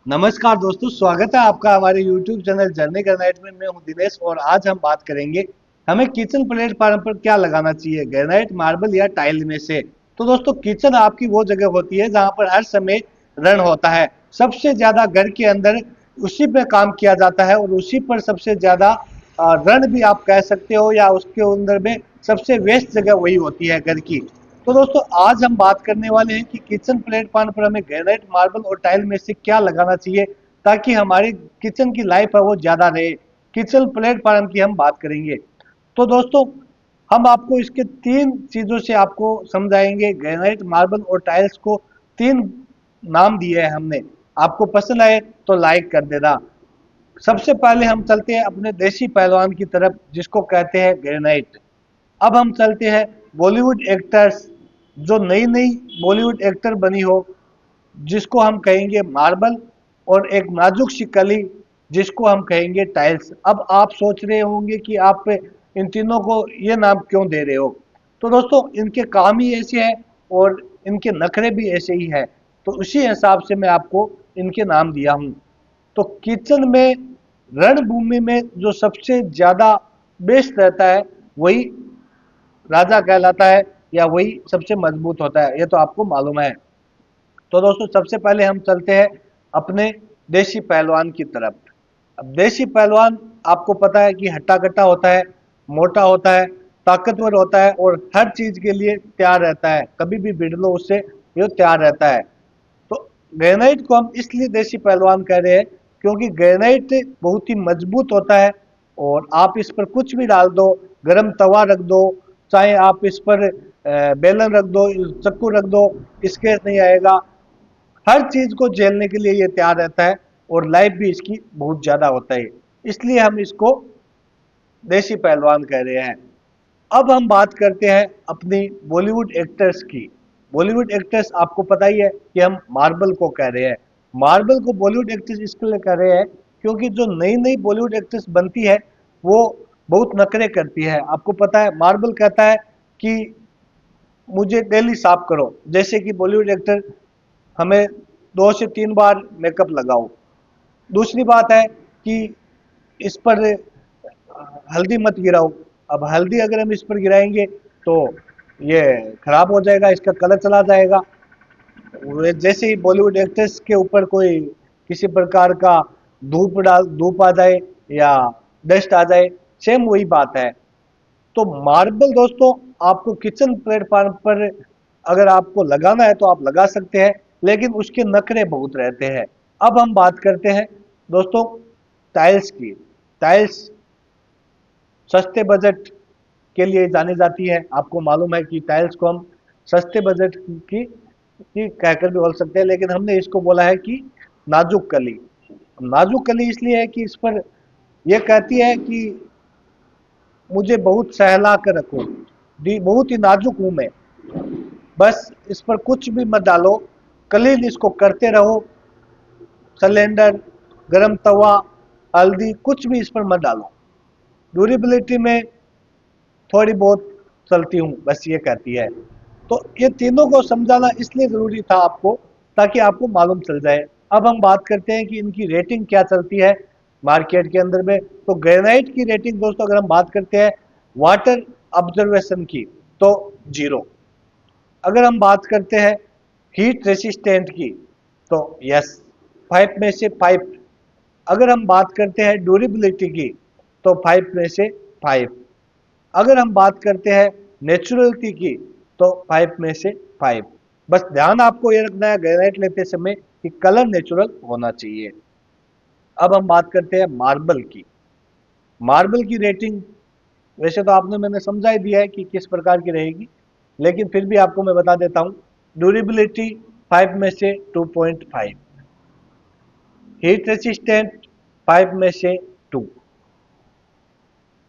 नमस्कार दोस्तों, स्वागत है आपका हमारे YouTube चैनल जर्नी ग्रेनाइट में। मैं हूं दिनेश और आज हम बात करेंगे हमें किचन प्लेटफॉर्म पर क्या लगाना चाहिए, ग्रेनाइट, मार्बल या टाइल में से। तो दोस्तों, किचन आपकी वो जगह होती है जहां पर हर समय रण होता है। सबसे ज्यादा घर के अंदर उसी पे काम किया जाता है और उसी पर सबसे ज्यादा रण भी आप कह सकते हो, या उसके अंदर में सबसे वेस्ट जगह वही होती है घर की। तो दोस्तों, आज हम बात करने वाले हैं कि किचन प्लेटफॉर्म पर हमें ग्रेनाइट, मार्बल और टाइल में से क्या लगाना चाहिए ताकि हमारी किचन की लाइफ है वो ज्यादा रहे। किचन प्लेटफॉर्म की हम बात करेंगे। तो दोस्तों, हम आपको इसके तीन चीजों से आपको समझाएंगे। ग्रेनाइट, मार्बल और टाइल्स को तीन नाम दिए हैं हमने। आपको पसंद आए तो लाइक कर देना। सबसे पहले हम चलते हैं अपने देसी पहलवान की तरफ, जिसको कहते हैं ग्रेनाइट। अब हम चलते हैं बॉलीवुड एक्टर्स, जो नई नई बॉलीवुड एक्टर बनी हो, जिसको हम कहेंगे मार्बल, और एक नाजुक सी कली, जिसको हम कहेंगे टाइल्स। अब आप सोच रहे होंगे कि आप इन तीनों को ये नाम क्यों दे रहे हो। तो दोस्तों, इनके काम ही ऐसे हैं और इनके नखरे भी ऐसे ही हैं, तो उसी हिसाब से मैं आपको इनके नाम दिया हूँ। तो किचन में, रणभूमि में जो सबसे ज्यादा बेस्ट रहता है वही राजा कहलाता है, या वही सबसे मजबूत होता है, ये तो आपको मालूम है। तो दोस्तों, सबसे पहले हम चलते हैं अपने देसी पहलवान की तरफ। अब देसी पहलवान, आपको पता है कि हट्टा कट्टा होता है, मोटा होता है, ताकतवर होता है और हर चीज के लिए तैयार रहता है। कभी भी भिड़ लो उससे, ये तैयार रहता है। तो ग्रेनाइट को हम इसलिए देसी पहलवान कह रहे हैं क्योंकि ग्रेनाइट बहुत ही मजबूत होता है और आप इस पर कुछ भी डाल दो, गरम तवा रख दो, चाहे आप इस पर बेलन रख दो, चक्कू रख दो, स्क्रैच नहीं आएगा। हर चीज को झेलने के लिए ये तैयार रहता है और लाइफ भी इसकी बहुत ज्यादा होता है, इसलिए हम इसको देसी पहलवान कह रहे हैं। अब हम बात करते हैं अपनी बॉलीवुड एक्टर्स की। बॉलीवुड एक्टर्स, आपको पता ही है कि हम मार्बल को कह रहे हैं। मार्बल को बॉलीवुड एक्ट्रेस इसके लिए कह रहे हैं क्योंकि जो नई नई बॉलीवुड एक्ट्रेस बनती है वो बहुत नखरे करती है। आपको पता है, मार्बल कहता है कि मुझे डेली साफ करो, जैसे कि बॉलीवुड एक्टर हमें 2 से 3 बार मेकअप लगाओ। दूसरी बात है कि इस पर हल्दी मत गिराओ। अब हल्दी अगर हम इस पर गिराएंगे तो ये खराब हो जाएगा, इसका कलर चला जाएगा। जैसे ही बॉलीवुड एक्ट्रेस के ऊपर कोई किसी प्रकार का धूप आ जाए या डस्ट आ जाए, सेम वही बात है। तो मार्बल दोस्तों, आपको किचन प्लेटफॉर्म पर अगर आपको लगाना है तो आप लगा सकते हैं, लेकिन उसके नखरे बहुत रहते हैं। अब हम बात करते हैं दोस्तों टाइल्स की। टाइल्स सस्ते बजट के लिए जानी जाती है। आपको मालूम है कि टाइल्स को हम सस्ते बजट की कहकर भी बोल सकते हैं, लेकिन हमने इसको बोला है कि नाजुक कली। नाजुक कली इसलिए है कि इस पर यह कहती है कि मुझे बहुत सहला कर रखो, बहुत ही नाजुक हूं मैं, बस इस पर कुछ भी मत डालो, क्लीन इसको करते रहो। सिलेंडर, गरम तवा, हल्दी, कुछ भी इस पर मत डालो। ड्यूरेबिलिटी में थोड़ी बहुत चलती हूँ, बस ये कहती है। तो ये तीनों को समझाना इसलिए जरूरी था आपको, ताकि आपको मालूम चल जाए। अब हम बात करते हैं कि इनकी रेटिंग क्या चलती है मार्केट के अंदर में। तो ग्रेनाइट की रेटिंग दोस्तों, अगर हम बात करते हैं वाटर ऑब्जर्वेशन की, तो 0। अगर हम बात करते हैं हीट रेसिस्टेंट की, तो यस, 5 में से 5। अगर हम बात करते हैं ड्यूरेबिलिटी की, तो 5 में से 5। अगर हम बात करते हैं नेचुरलिटी की, तो 5 में से 5। बस ध्यान आपको ये रखना है ग्रेनाइट लेते समय कि कलर नेचुरल होना चाहिए। अब हम बात करते हैं मार्बल की। मार्बल की रेटिंग वैसे तो आपने, मैंने समझा ही दिया है कि किस प्रकार की रहेगी, लेकिन फिर भी आपको मैं बता देता हूँ। ड्यूरेबिलिटी 5 में से 2.5, हीट रेसिस्टेंट 5 में से 2,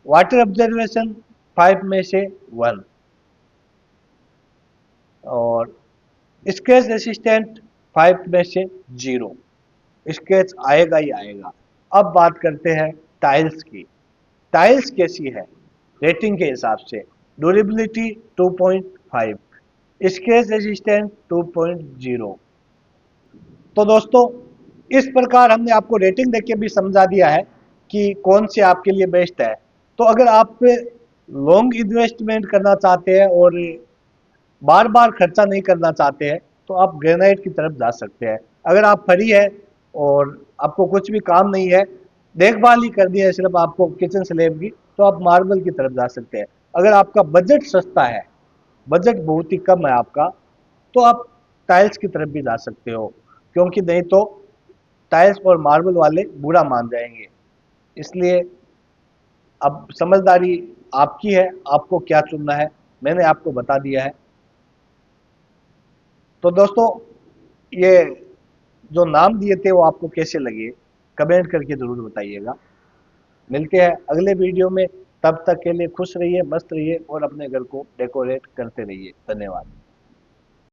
वाटर ऑब्जर्वेशन 5 में से 1, और स्क्रैच रेसिस्टेंट 5 में से 0। स्क्रैच आएगा ही आएगा। अब बात करते हैं टाइल्स की। टाइल्स कैसी है रेटिंग के हिसाब से? Durability 2.5, scratch resistant 2.0। तो दोस्तों, इस प्रकार हमने आपको रेटिंग देके भी समझा दिया है कि कौन सी आपके लिए बेस्ट है। तो अगर आप लॉन्ग इन्वेस्टमेंट करना चाहते हैं और बार बार खर्चा नहीं करना चाहते हैं तो आप ग्रेनाइट की तरफ जा सकते हैं। अगर आप फ्री है और आपको कुछ भी काम नहीं है, देखभाल ही करनी है सिर्फ आपको किचन स्लैब की, तो आप मार्बल की तरफ जा सकते हैं। अगर आपका बजट सस्ता है, बजट बहुत ही कम है आपका, तो आप टाइल्स की तरफ भी जा सकते हो, क्योंकि नहीं तो टाइल्स और मार्बल वाले बुरा मान जाएंगे। इसलिए अब समझदारी आपकी है, आपको क्या चुनना है मैंने आपको बता दिया है। तो दोस्तों, ये जो नाम दिए थे वो आपको कैसे लगे, कमेंट करके जरूर बताइएगा। मिलते हैं अगले वीडियो में, तब तक के लिए खुश रहिए, मस्त रहिए और अपने घर को डेकोरेट करते रहिए। धन्यवाद।